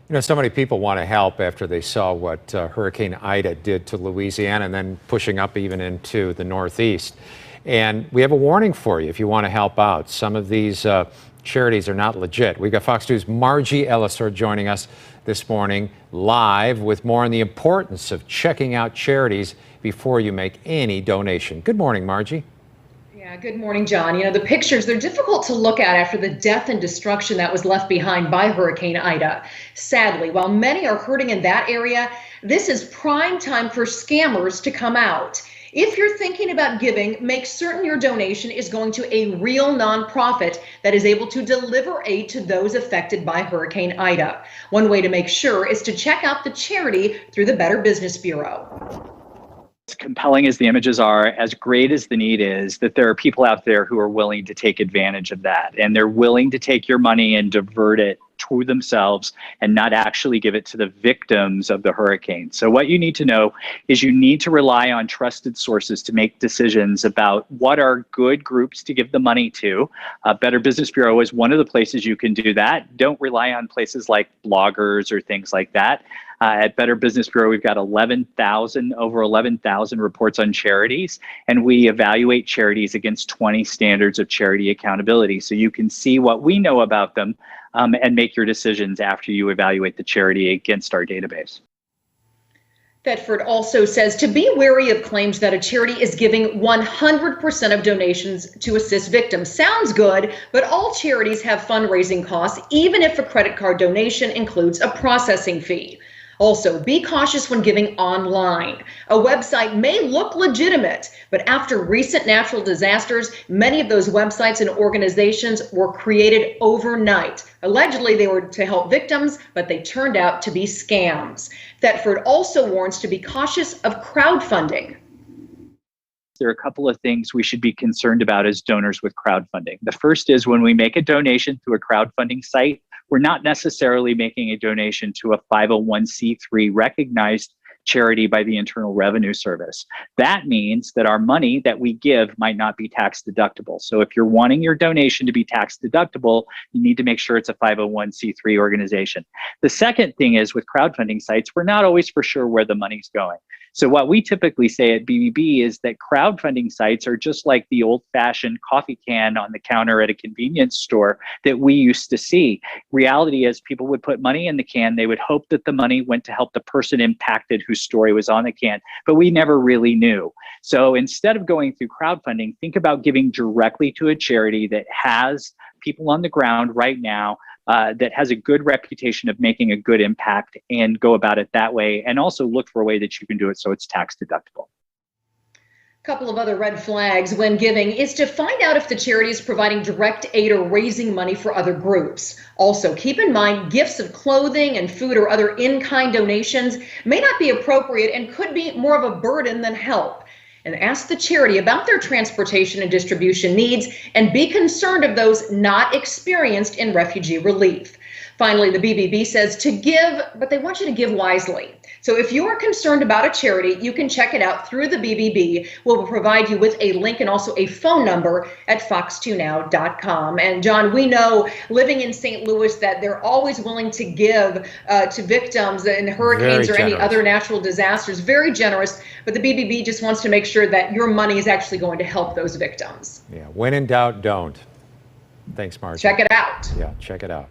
You know, so many people want to help after they saw what Hurricane Ida did to Louisiana and then pushing up even into the Northeast. And we have a warning for you if you want to help out. Some of these charities are not legit. We've got Fox News' Margie Ellisor joining us this morning live with more on the importance of checking out charities before you make any donation. Good morning, Margie. Yeah, good morning, John. You know, the pictures, they're difficult to look at after the death and destruction that was left behind by Hurricane Ida. Sadly, while many are hurting in that area, this is prime time for scammers to come out. If you're thinking about giving, make certain your donation is going to a real nonprofit that is able to deliver aid to those affected by Hurricane Ida. One way to make sure is to check out the charity through the Better Business Bureau. As compelling as the images are, as great as the need is, that there are people out there who are willing to take advantage of that. And they're willing to take your money and divert it to themselves and not actually give it to the victims of the hurricane. So what you need to know is you need to rely on trusted sources to make decisions about what are good groups to give the money to. Better Business Bureau is one of the places you can do that. Don't rely on places like bloggers or things like that. At Better Business Bureau, we've got over 11,000 reports on charities, and we evaluate charities against 20 standards of charity accountability. So you can see what we know about them and make your decisions after you evaluate the charity against our database. Thetford also says to be wary of claims that a charity is giving 100% of donations to assist victims. Sounds good, but all charities have fundraising costs, even if a credit card donation includes a processing fee. Also, be cautious when giving online. A website may look legitimate, but after recent natural disasters, many of those websites and organizations were created overnight. Allegedly, they were to help victims, but they turned out to be scams. Thetford also warns to be cautious of crowdfunding. There are a couple of things we should be concerned about as donors with crowdfunding. The first is when we make a donation through a crowdfunding site, we're not necessarily making a donation to a 501c3 recognized charity by the Internal Revenue Service. That means that our money that we give might not be tax deductible. So if you're wanting your donation to be tax deductible, you need to make sure it's a 501c3 organization. The second thing is with crowdfunding sites, we're not always for sure where the money's going. So what we typically say at BBB is that crowdfunding sites are just like the old-fashioned coffee can on the counter at a convenience store that we used to see. Reality is people would put money in the can. They would hope that the money went to help the person impacted whose story was on the can, but we never really knew. So instead of going through crowdfunding, think about giving directly to a charity that has people on the ground right now that has a good reputation of making a good impact, and go about it that way. And also look for a way that you can do it so it's tax deductible. A couple of other red flags when giving is to find out if the charity is providing direct aid or raising money for other groups. Also, keep in mind gifts of clothing and food or other in-kind donations may not be appropriate and could be more of a burden than help. And ask the charity about their transportation and distribution needs, and be concerned of those not experienced in refugee relief. Finally, the BBB says to give, but they want you to give wisely. So if you are concerned about a charity, you can check it out through the BBB. We'll provide you with a link and also a phone number at fox2now.com. And John, we know living in St. Louis that they're always willing to give to victims in hurricanes or any other natural disasters. Very generous, but the BBB just wants to make sure that your money is actually going to help those victims. Yeah, when in doubt, don't. Thanks, Margie. Check it out. Yeah, check it out.